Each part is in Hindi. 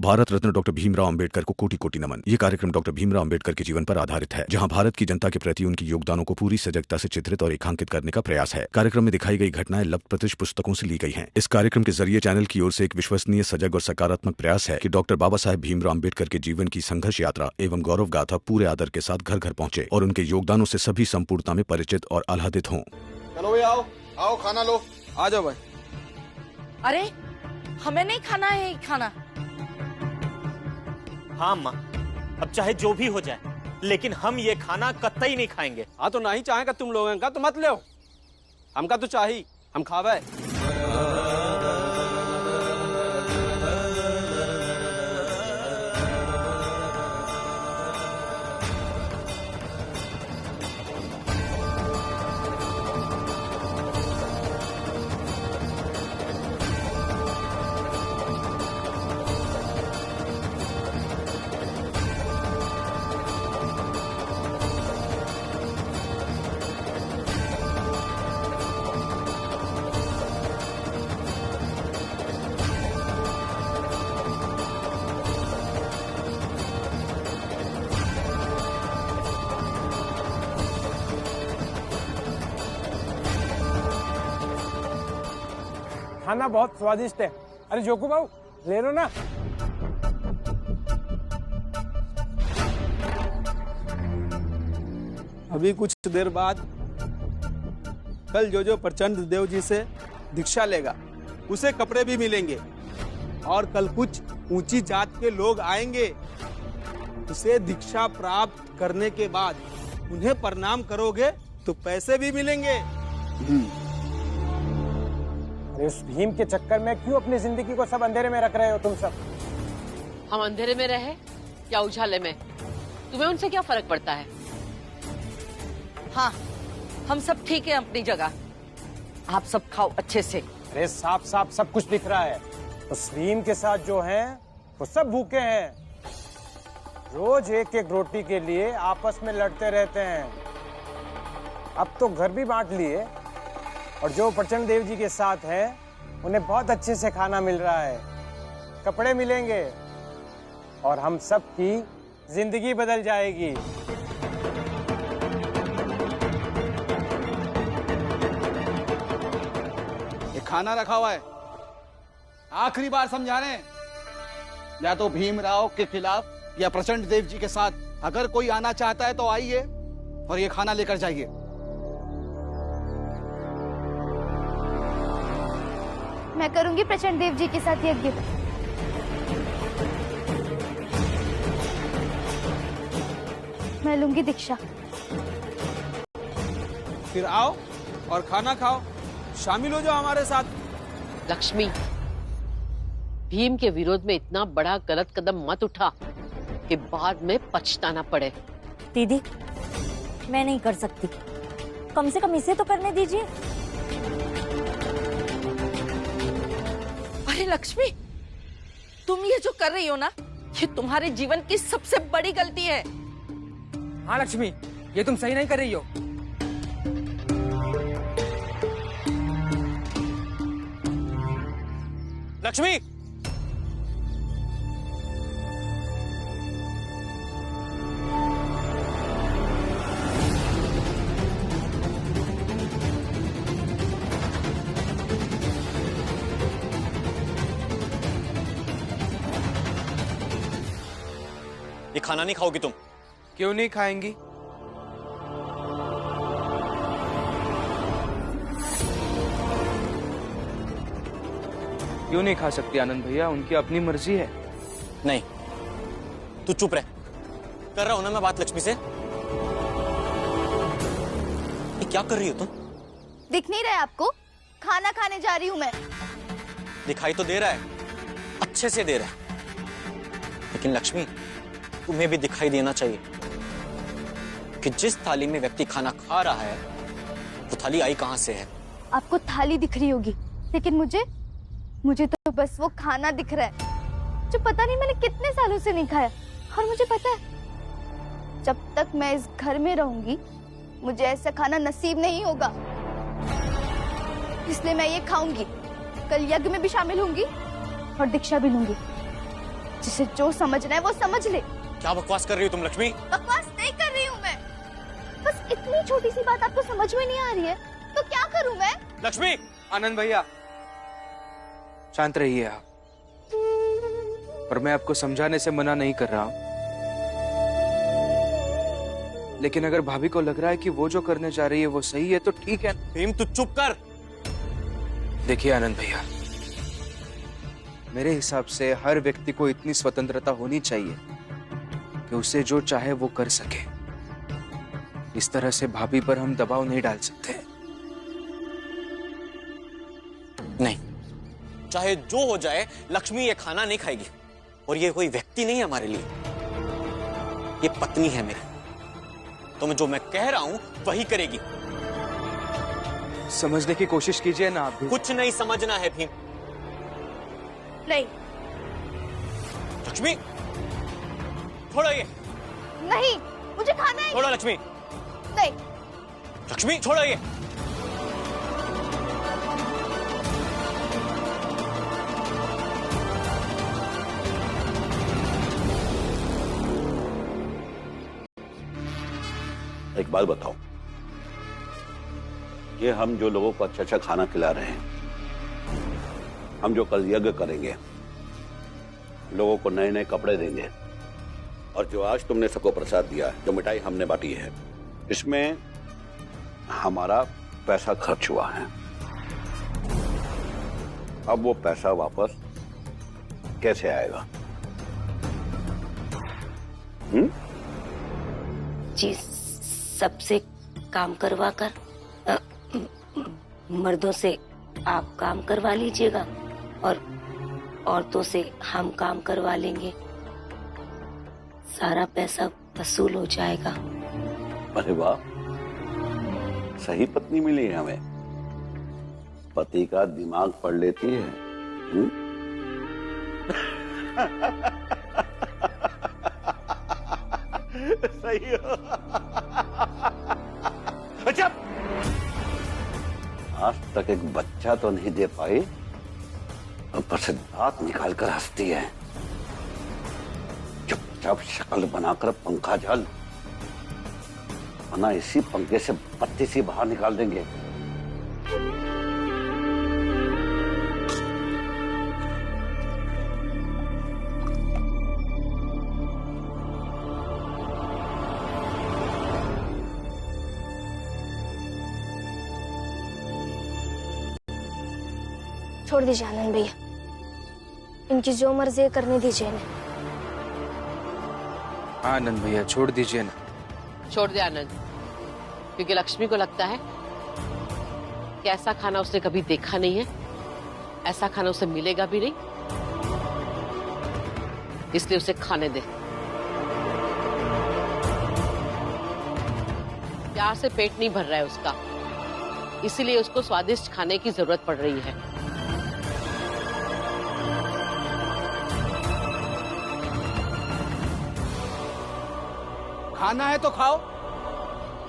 भारत रत्न डॉक्टर भीमराव अंबेडकर को कोटि कोटि नमन। ये कार्यक्रम डॉक्टर भीमराव अंबेडकर के जीवन पर आधारित है, जहां भारत की जनता के प्रति उनके योगदानों को पूरी सजगता से चित्रित और रेखांकित करने का प्रयास है। कार्यक्रम में दिखाई गई घटनाएं लब्ध पुस्तकों से ली गई हैं। इस कार्यक्रम के जरिए चैनल की ओर से एक विश्वसनीय, सजग और सकारात्मक प्रयास है कि डॉक्टर बाबा साहेब भीमराव अंबेडकर के जीवन की संघर्ष यात्रा एवं गौरव गाथा पूरे आदर के साथ घर घर पहुंचे और उनके योगदानों से सभी संपूर्णता में परिचित और आह्लादित हों। चलो भाई, आओ आओ, खाना लो। आ जाओ भाई। अरे हमें नहीं खाना है ये खाना। हाँ माँ, अब चाहे जो भी हो जाए, लेकिन हम ये खाना कतई नहीं खाएंगे। हाँ तो नहीं चाहेगा तुम लोगों का तो मत लो, हमका तो चाहिए, हम खावे। खाना बहुत स्वादिष्ट है। अरे जोकू बाबू ले लो ना। अभी कुछ देर बाद कल जो प्रचंड देव जी से दीक्षा लेगा उसे कपड़े भी मिलेंगे, और कल कुछ ऊंची जात के लोग आएंगे। उसे दीक्षा प्राप्त करने के बाद उन्हें प्रणाम करोगे तो पैसे भी मिलेंगे। इस भीम के चक्कर में क्यों अपनी जिंदगी को सब अंधेरे में रख रहे हो तुम सब? हम अंधेरे में रहे या उजाले में, तुम्हें उनसे क्या फर्क पड़ता है? हाँ, हम सब ठीक है अपनी जगह। आप सब खाओ अच्छे से। अरे साफ साफ सब कुछ दिख रहा है। उस भीम के साथ जो हैं वो सब भूखे हैं, रोज एक एक रोटी के लिए आपस में लड़ते रहते हैं। अब तो घर भी बांट लिए, और जो प्रचंड देव जी के साथ है उन्हें बहुत अच्छे से खाना मिल रहा है, कपड़े मिलेंगे, और हम सब की जिंदगी बदल जाएगी। ये खाना रखा हुआ है, आखिरी बार समझा रहे हैं, या तो भीमराव के खिलाफ या प्रचंड देव जी के साथ अगर कोई आना चाहता है तो आइए और ये खाना लेकर जाइए। मैं करूंगी प्रचंड देव जी के साथ यज्ञ। मैं लूंगी दीक्षा। फिर आओ और खाना खाओ, शामिल हो जाओ हमारे साथ। लक्ष्मी, भीम के विरोध में इतना बड़ा गलत कदम मत उठा कि बाद में पछताना पड़े। दीदी, मैं नहीं कर सकती, कम से कम इसे तो करने दीजिए। अरे लक्ष्मी, तुम ये जो कर रही हो ना, ये तुम्हारे जीवन की सबसे बड़ी गलती है। हाँ लक्ष्मी, ये तुम सही नहीं कर रही हो। लक्ष्मी, ये खाना नहीं खाओगी तुम? क्यों नहीं खाएंगी? क्यों नहीं खा सकती आनंद भैया, उनकी अपनी मर्जी है। नहीं, तू चुप रह। कर रहा हूं ना मैं बात लक्ष्मी से। ये क्या कर रही हो तुम? दिख नहीं रहा है आपको? खाना खाने जा रही हूँ मैं। दिखाई तो दे रहा है, अच्छे से दे रहा है, लेकिन लक्ष्मी तुम्हें भी दिखाई देना चाहिए कि जिस थाली में व्यक्ति खाना खा रहा है वो थाली आई कहां से है। आपको थाली दिख रही होगी, लेकिन मुझे तो बस वो खाना दिख रहा है जो पता नहीं मैंने कितने सालों से नहीं खाया। और मुझे पता है जब तक मैं इस घर में रहूंगी मुझे ऐसा खाना नसीब नहीं होगा, इसलिए मैं ये खाऊंगी। कल यज्ञ में भी शामिल होंगी और दीक्षा भी लूंगी। जिसे जो समझना है वो समझ ले। क्या बकवास कर रही हो तुम लक्ष्मी? बकवास नहीं कर रही हूँ मैं, बस इतनी छोटी सी बात आपको समझ में नहीं आ रही है तो क्या करूँ मैं? लक्ष्मी! आनंद भैया शांत रहिए आप, और मैं आपको समझाने से मना नहीं कर रहा हूं, लेकिन अगर भाभी को लग रहा है कि वो जो करने जा रही है वो सही है तो ठीक है। भीम तू चुप कर। देखिए आनंद भैया, मेरे हिसाब से हर व्यक्ति को इतनी स्वतंत्रता होनी चाहिए कि उसे जो चाहे वो कर सके। इस तरह से भाभी पर हम दबाव नहीं डाल सकते। नहीं, चाहे जो हो जाए लक्ष्मी ये खाना नहीं खाएगी, और ये कोई व्यक्ति नहीं है हमारे लिए, ये पत्नी है मेरी। तो मैं जो मैं कह रहा हूं वही करेगी। समझने की कोशिश कीजिए ना आप भी। कुछ नहीं समझना है भीम। नहीं लक्ष्मी छोड़ो ये। नहीं, मुझे खाना है। छोड़ो लक्ष्मी। नहीं लक्ष्मी छोड़ो ये। एक बात बताओ, ये हम जो लोगों को अच्छा अच्छा खाना खिला रहे हैं, हम जो कल यज्ञ करेंगे, लोगों को नए नए कपड़े देंगे, और जो आज तुमने सबको प्रसाद दिया, जो मिठाई हमने बांटी है, इसमें हमारा पैसा खर्च हुआ है। अब वो पैसा वापस कैसे आएगा? जी, सबसे काम करवा कर मर्दों से आप काम करवा लीजिएगा और औरतों से हम काम करवा लेंगे, सारा पैसा वसूल हो जाएगा। अरे वाह, सही पत्नी मिली है हमें। पति का दिमाग पढ़ लेती है। सही हो। अच्छा, आज तक एक बच्चा तो नहीं दे पाई, ऊपर से दांत निकाल कर हंसती है। चुपचाप शक्ल बनाकर पंखा झल, वरना इसी पंखे से पत्ती सी बाहर निकाल देंगे। छोड़ दीजिए आनंद भैया, इनकी जो मर्जी है करने दीजिए इन्हें। आनंद भैया छोड़ दीजिए ना। छोड़ दे आनंद, क्योंकि लक्ष्मी को लगता है कि ऐसा खाना उसने कभी देखा नहीं है, ऐसा खाना उसे मिलेगा भी नहीं, इसलिए उसे खाने दे। प्यार से पेट नहीं भर रहा है उसका, इसीलिए उसको स्वादिष्ट खाने की जरूरत पड़ रही है। खाना है तो खाओ,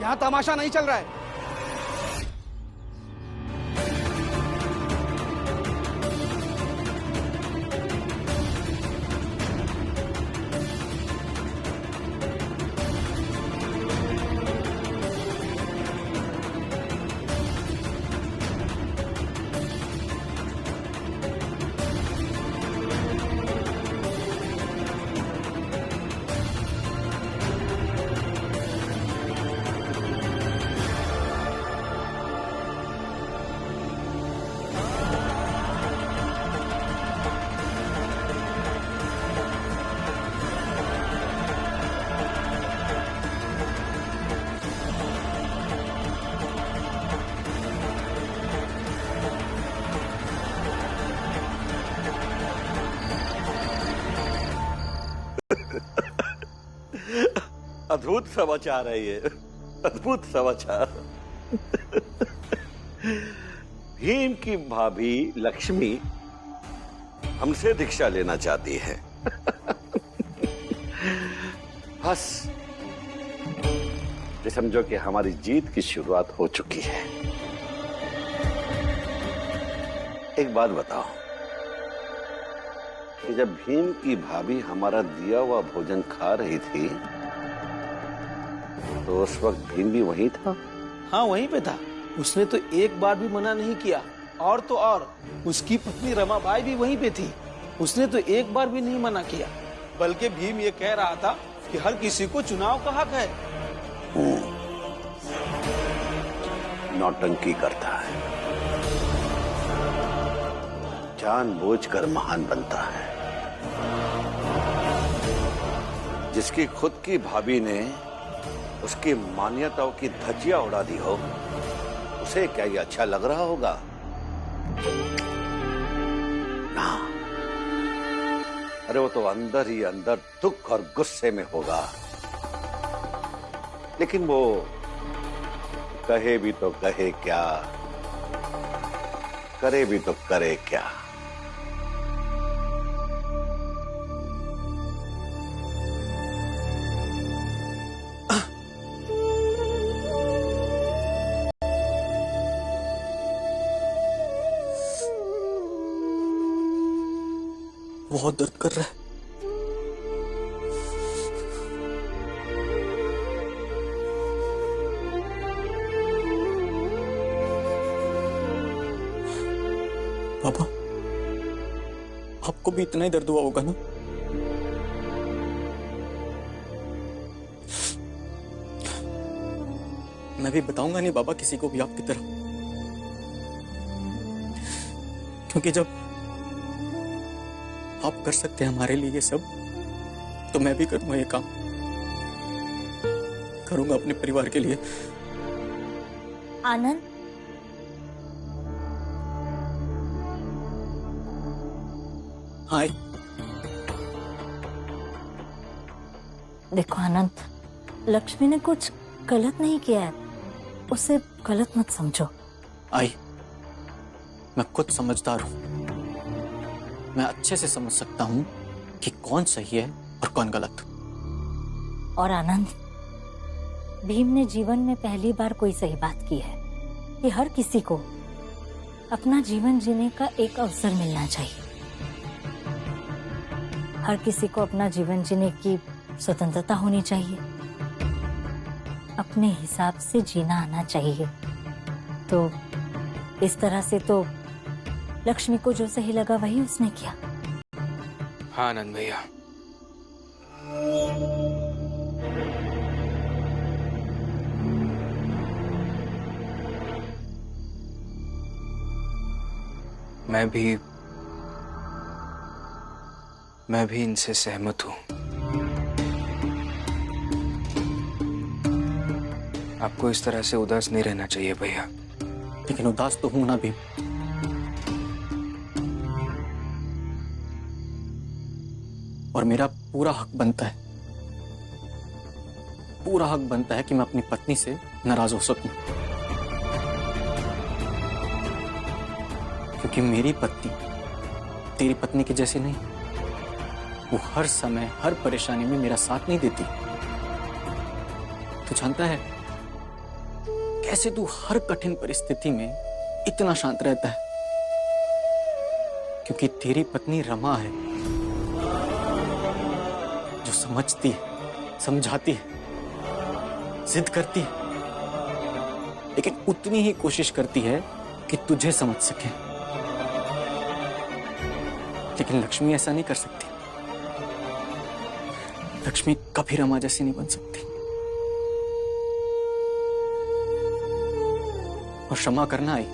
यहां तमाशा नहीं चल रहा है। अद्भुत समाचार है ये, अद्भुत समाचार। भीम की भाभी लक्ष्मी हमसे दीक्षा लेना चाहती है। बस ये समझो कि हमारी जीत की शुरुआत हो चुकी है। एक बात बताओ, कि जब भीम की भाभी हमारा दिया हुआ भोजन खा रही थी तो उस वक्त भीम भी वहीं था? हाँ, वहीं पे था। उसने तो एक बार भी मना नहीं किया। और तो और उसकी पत्नी रमाबाई भी वहीं पे थी। उसने तो एक बार भी नहीं मना किया। बल्कि भीम ये कह रहा था कि हर किसी को चुनाव का हक है। नौटंकी करता है, जानबूझकर महान बनता है। जिसकी खुद की भाभी ने उसकी मान्यताओं की धज्जियां उड़ा दी हो, उसे क्या ये अच्छा लग रहा होगा? ना, अरे वो तो अंदर ही अंदर दुख और गुस्से में होगा। लेकिन वो कहे भी तो कहे क्या, करे भी तो करे क्या? बहुत दर्द कर रहा है। पापा, आपको भी इतना ही दर्द हुआ होगा ना? मैं भी बताऊंगा नहीं बाबा किसी को भी आपकी तरह, क्योंकि जब आप कर सकते हैं हमारे लिए ये सब, तो मैं भी करूंगा ये काम। करूंगा अपने परिवार के लिए। आनंद, हाय। देखो आनंद, लक्ष्मी ने कुछ गलत नहीं किया है, उसे गलत मत समझो। आई, मैं खुद समझदार हूं। मैं अच्छे से समझ सकता हूं कि कौन सही है और कौन गलत। और आनंद, भीम ने जीवन में पहली बार कोई सही बात की है कि हर किसी को अपना जीवन जीने का एक अवसर मिलना चाहिए। हर किसी को अपना जीवन जीने की स्वतंत्रता होनी चाहिए, अपने हिसाब से जीना आना चाहिए। तो इस तरह से तो लक्ष्मी को जो सही लगा वही उसने किया। हाँ आनंद भैया, मैं भी इनसे सहमत हूं। आपको इस तरह से उदास नहीं रहना चाहिए भैया। लेकिन उदास तो हूं ना भी। और मेरा पूरा हक बनता है कि मैं अपनी पत्नी से नाराज हो सकूं, क्योंकि मेरी पत्नी तेरी पत्नी की जैसी नहीं। वो हर समय हर परेशानी में मेरा साथ नहीं देती। तू जानता है कैसे तू हर कठिन परिस्थिति में इतना शांत रहता है? क्योंकि तेरी पत्नी रमा है, जो समझती है, समझाती है, जिद करती है, लेकिन उतनी ही कोशिश करती है कि तुझे समझ सके। लेकिन लक्ष्मी ऐसा नहीं कर सकती। लक्ष्मी कभी रमा जैसी नहीं बन सकती। और क्षमा करना आई,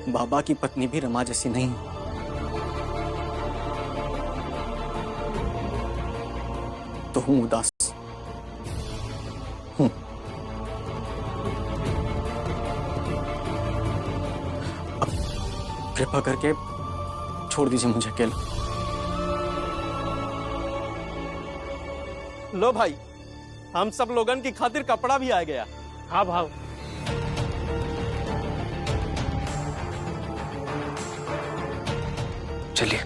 बाबा की पत्नी भी रमा जैसी नहीं। तो हूं उदास हूं। अब कृपा करके छोड़ दीजिए मुझे अकेला। लो भाई, हम सब लोगन की खातिर कपड़ा भी आ गया। हाँ भाव। चलिए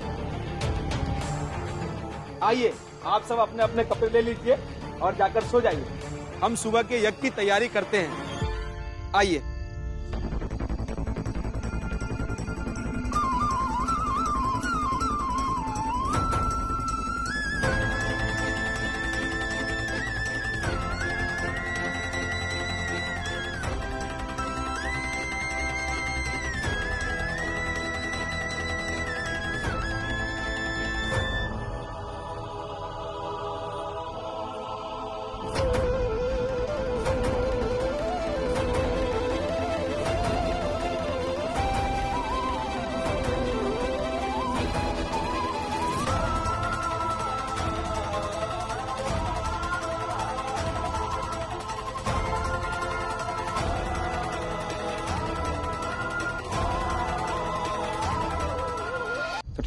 आइए, आप सब अपने अपने कपड़े ले लीजिए और जाकर सो जाइए। हम सुबह के यज्ञ की तैयारी करते हैं। आइए।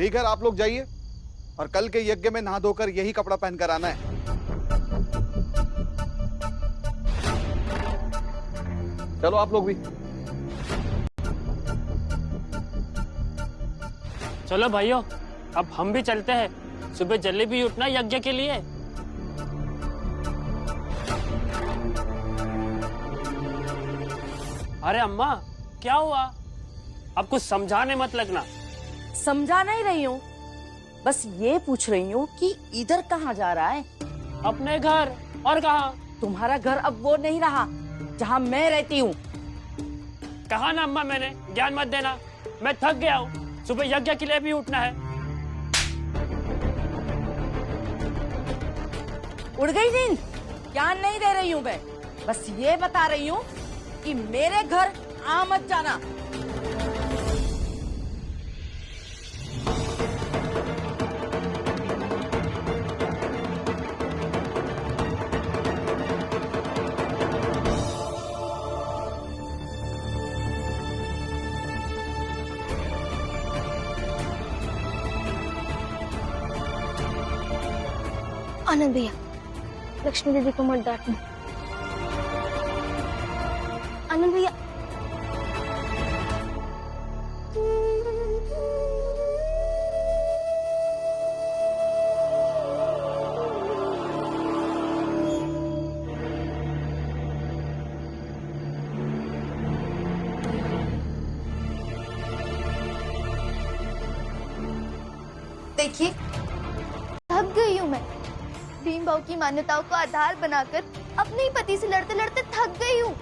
ठीक है, आप लोग जाइए और कल के यज्ञ में नहा धोकर यही कपड़ा पहनकर आना है। चलो आप लोग भी। चलो भाइयों, अब हम भी चलते हैं। सुबह जल्दी भी उठना यज्ञ के लिए। अरे अम्मा, क्या हुआ? अब कुछ समझाने मत लगना। समझा नहीं रही हूँ, बस ये पूछ रही हूँ कि इधर कहाँ जा रहा है? अपने घर। और कहाँ? तुम्हारा घर अब वो नहीं रहा जहाँ मैं रहती हूँ। कहा ना अम्मा मैंने, ज्ञान मत देना। मैं थक गया हूँ, सुबह यज्ञ के लिए भी उठना है। उड़ गई नींद? ज्ञान नहीं दे रही हूँ मैं, बस ये बता रही हूँ कि मेरे घर आ मत जाना। आनंद भैया, लक्ष्मी दीदी को मत डांटना। आनंद भैया, देखिए, थक गई हूँ मैं। भीम भाव की मान्यताओं को आधार बनाकर अपने ही पति से लड़ते लड़ते थक गई हूँ।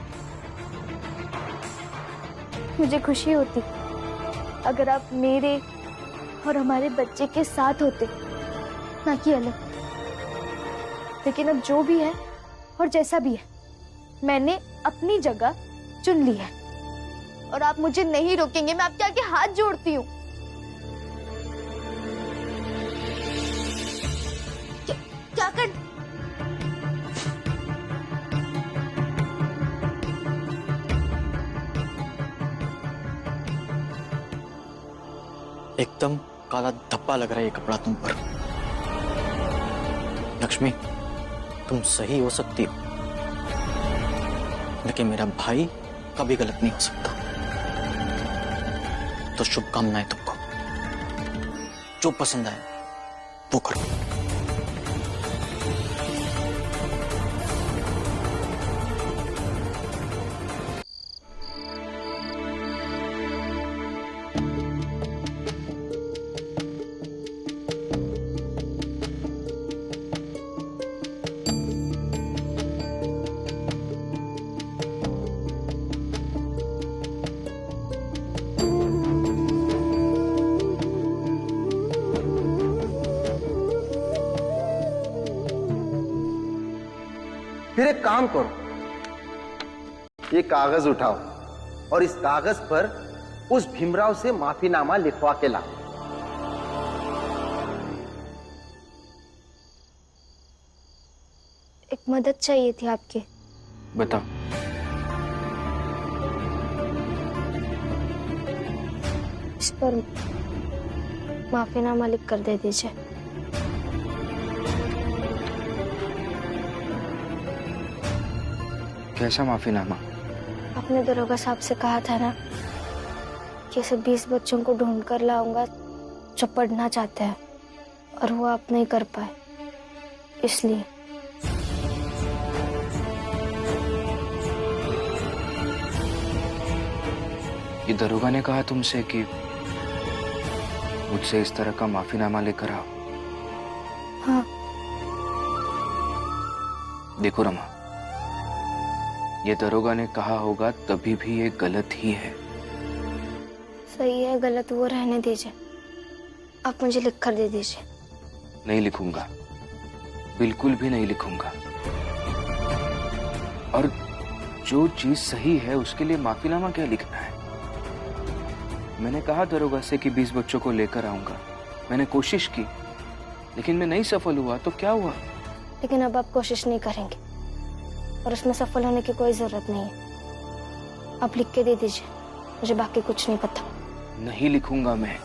मुझे खुशी होती अगर आप मेरे और हमारे बच्चे के साथ होते, ना कि अलग। लेकिन अब जो भी है और जैसा भी है, मैंने अपनी जगह चुन ली है और आप मुझे नहीं रोकेंगे। मैं आपके आगे हाथ जोड़ती हूँ। क्या कर? एकदम काला धब्बा लग रहा है ये कपड़ा तुम पर। लक्ष्मी, तुम सही हो सकती हो, लेकिन मेरा भाई कभी गलत नहीं हो सकता। तो शुभकामनाएं तुमको। जो पसंद आए वो करो। फिर एक काम करो, ये कागज उठाओ और इस कागज पर उस भीमराव से माफीनामा लिखवा के लाओ। एक मदद चाहिए थी आपकी। बताओ। इस पर माफीनामा लिख कर दे दीजिए। कैसा माफीनामा? आपने दरोगा साहब से कहा था ना कि ऐसे 20 बच्चों को ढूंढ कर लाऊंगा जो पढ़ना चाहते हैं, और वो आप नहीं कर पाए, इसलिए। ये दरोगा ने कहा तुमसे कि मुझसे इस तरह का माफीनामा लेकर आओ? हाँ। देखो रमा, ये दरोगा ने कहा होगा तभी भी ये गलत ही है। सही है गलत वो रहने दीजिए, आप मुझे लिख कर दे दीजिए। नहीं लिखूंगा, बिल्कुल भी नहीं लिखूंगा। और जो चीज सही है उसके लिए माफीनामा क्या लिखना है? मैंने कहा दरोगा से कि 20 बच्चों को लेकर आऊंगा। मैंने कोशिश की, लेकिन मैं नहीं सफल हुआ, तो क्या हुआ? लेकिन अब आप कोशिश नहीं करेंगे और उसमें सफल होने की कोई जरूरत नहीं है। आप लिख के दे दीजिए, मुझे बाकी कुछ नहीं पता। नहीं लिखूंगा मैं।